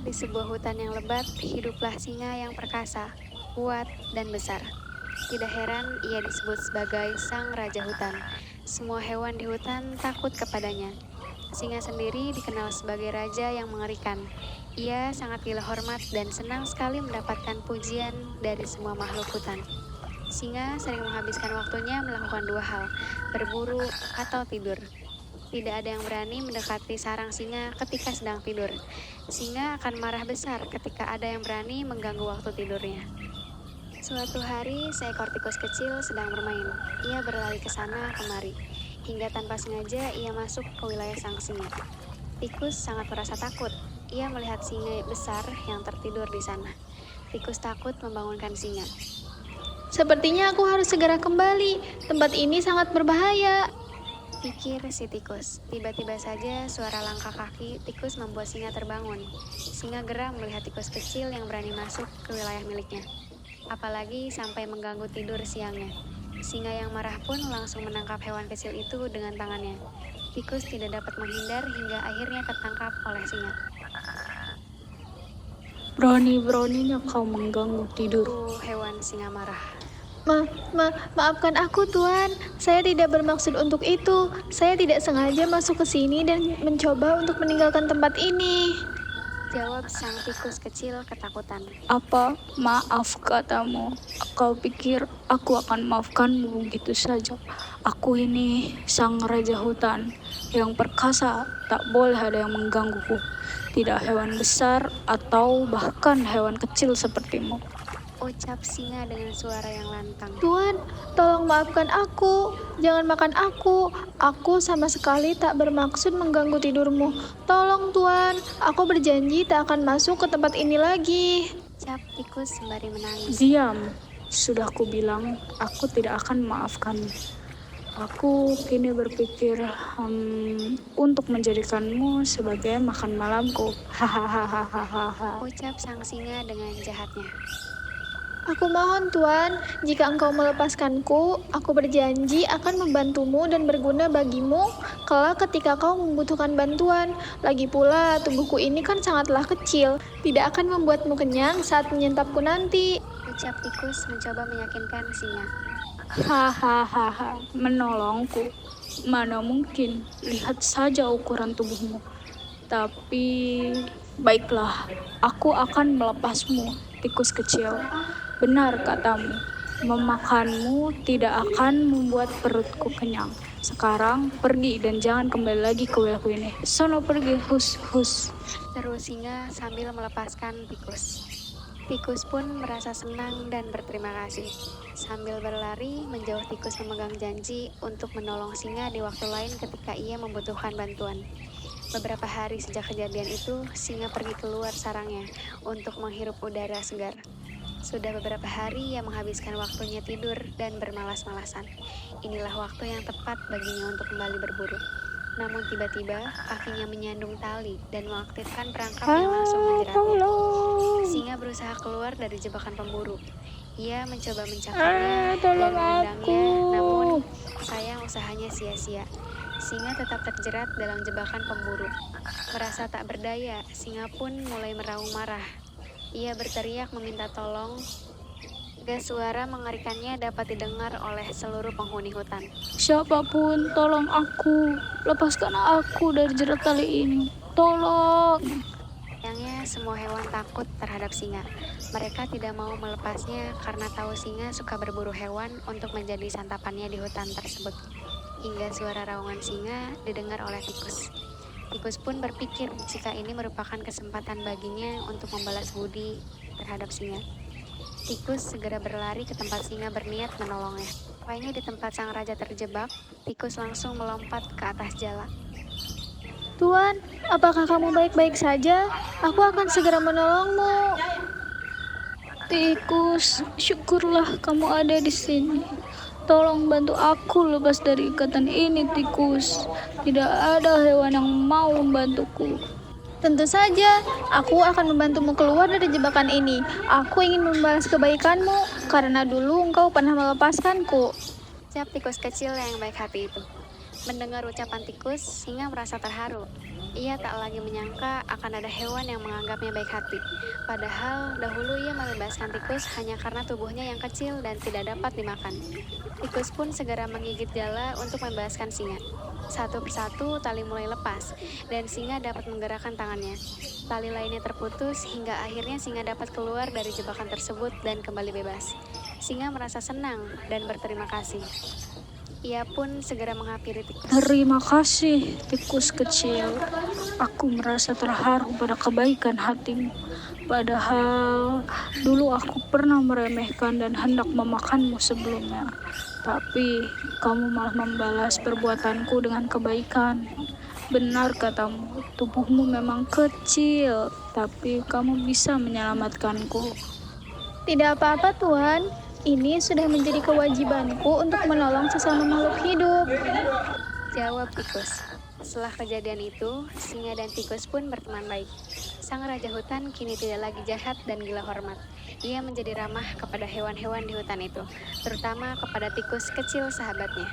Di sebuah hutan yang lebat, hiduplah singa yang perkasa, kuat, dan besar. Tidak heran ia disebut sebagai sang raja hutan. Semua hewan di hutan takut kepadanya. Singa sendiri dikenal sebagai raja yang mengerikan. Ia sangat gila hormat dan senang sekali mendapatkan pujian dari semua makhluk hutan. Singa sering menghabiskan waktunya melakukan dua hal, berburu atau tidur. Tidak ada yang berani mendekati sarang singa ketika sedang tidur. Singa akan marah besar ketika ada yang berani mengganggu waktu tidurnya. Suatu hari, seekor tikus kecil sedang bermain. Ia berlari ke sana kemari, hingga tanpa sengaja ia masuk ke wilayah sang singa. Tikus sangat merasa takut. Ia melihat singa besar yang tertidur di sana. Tikus takut membangunkan singa. Sepertinya aku harus segera kembali. Tempat ini sangat berbahaya. Pikir si tikus. Tiba-tiba saja suara langkah kaki tikus membuat singa terbangun. Singa geram melihat tikus kecil yang berani masuk ke wilayah miliknya. Apalagi sampai mengganggu tidur siangnya. Singa yang marah pun langsung menangkap hewan kecil itu dengan tangannya. Tikus tidak dapat menghindar hingga akhirnya tertangkap oleh singa. Berani-beraninya kau mengganggu tidur. Hewan singa marah. Maafkan aku, Tuan. Saya tidak bermaksud untuk itu. Saya tidak sengaja masuk ke sini dan mencoba untuk meninggalkan tempat ini. Jawab sang tikus kecil ketakutan. Apa? Maaf katamu. Kau pikir aku akan maafkanmu begitu saja? Aku ini sang raja hutan yang perkasa, tak boleh ada yang menggangguku. Tidak hewan besar atau bahkan hewan kecil sepertimu. Ucap singa dengan suara yang lantang. Tuan, tolong maafkan aku. Jangan makan aku. Aku sama sekali tak bermaksud mengganggu tidurmu. Tolong, Tuan. Aku berjanji tak akan masuk ke tempat ini lagi. Ucap tikus sembari menangis. Diam. Sudah kubilang, aku tidak akan maafkanmu. Aku kini berpikir untuk menjadikanmu sebagai makan malamku. Hahaha. Ucap sang singa dengan jahatnya. Aku mohon, Tuan, jika engkau melepaskanku, aku berjanji akan membantumu dan berguna bagimu kelak ketika kau membutuhkan bantuan. Lagi pula, tubuhku ini kan sangatlah kecil, tidak akan membuatmu kenyang saat menyantapku nanti. Ucap tikus mencoba meyakinkan singa. Hahaha, menolongku. Mana mungkin, lihat saja ukuran tubuhmu. Tapi, baiklah, aku akan melepasmu, tikus kecil. Benar katamu, memakanmu tidak akan membuat perutku kenyang. Sekarang pergi dan jangan kembali lagi ke wilayahku ini. Sono pergi, hus. Seru singa sambil melepaskan tikus. Tikus pun merasa senang dan berterima kasih. Sambil berlari, menjauh tikus memegang janji untuk menolong singa di waktu lain ketika ia membutuhkan bantuan. Beberapa hari sejak kejadian itu, singa pergi keluar sarangnya untuk menghirup udara segar. Sudah beberapa hari ia menghabiskan waktunya tidur dan bermalas-malasan. Inilah waktu yang tepat baginya untuk kembali berburu. Namun tiba-tiba kakinya menyandung tali dan mengaktifkan perangkap yang langsung menjeratnya. Singa berusaha keluar dari jebakan pemburu. Ia mencoba mencakapnya dan menendangnya, namun sayang usahanya sia-sia. Singa tetap terjerat dalam jebakan pemburu. Merasa tak berdaya, singa pun mulai meraung marah. Ia berteriak meminta tolong. Suara mengerikannya dapat didengar oleh seluruh penghuni hutan. Siapapun, tolong aku. Lepaskan aku dari jerat tali ini. Tolong. Sayangnya semua hewan takut terhadap singa. Mereka tidak mau melepasnya karena tahu singa suka berburu hewan untuk menjadi santapannya di hutan tersebut. Hingga suara raungan singa didengar oleh tikus. Tikus pun berpikir jika ini merupakan kesempatan baginya untuk membalas budi terhadap singa. Tikus segera berlari ke tempat singa berniat menolongnya. Sampainya di tempat sang raja terjebak, tikus langsung melompat ke atas jala. Tuan, apakah kamu baik-baik saja? Aku akan segera menolongmu. Tikus, syukurlah kamu ada di sini. Tolong bantu aku lepas dari ikatan ini, tikus. Tidak ada hewan yang mau membantuku. Tentu saja, aku akan membantumu keluar dari jebakan ini. Aku ingin membalas kebaikanmu, karena dulu engkau pernah melepaskanku. Ucap tikus kecil yang baik hati itu. Mendengar ucapan tikus, singa merasa terharu. Ia tak lagi menyangka akan ada hewan yang menganggapnya baik hati. Padahal dahulu ia membebaskan tikus hanya karena tubuhnya yang kecil dan tidak dapat dimakan. Tikus pun segera menggigit jala untuk membebaskan singa. Satu persatu tali mulai lepas, dan singa dapat menggerakkan tangannya. Tali lainnya terputus hingga akhirnya singa dapat keluar dari jebakan tersebut dan kembali bebas. Singa merasa senang dan berterima kasih. Ia pun segera menghampiri tikus. Terima kasih, tikus kecil. Aku merasa terharu pada kebaikan hatimu. Padahal dulu aku pernah meremehkan dan hendak memakanmu sebelumnya. Tapi kamu malah membalas perbuatanku dengan kebaikan. Benar katamu, tubuhmu memang kecil, tapi kamu bisa menyelamatkanku. Tidak apa-apa, Tuan. Ini sudah menjadi kewajibanku untuk menolong sesama makhluk hidup. Jawab tikus. Setelah kejadian itu, singa dan tikus pun berteman baik. Sang raja hutan kini tidak lagi jahat dan gila hormat. Ia menjadi ramah kepada hewan-hewan di hutan itu, terutama kepada tikus kecil sahabatnya.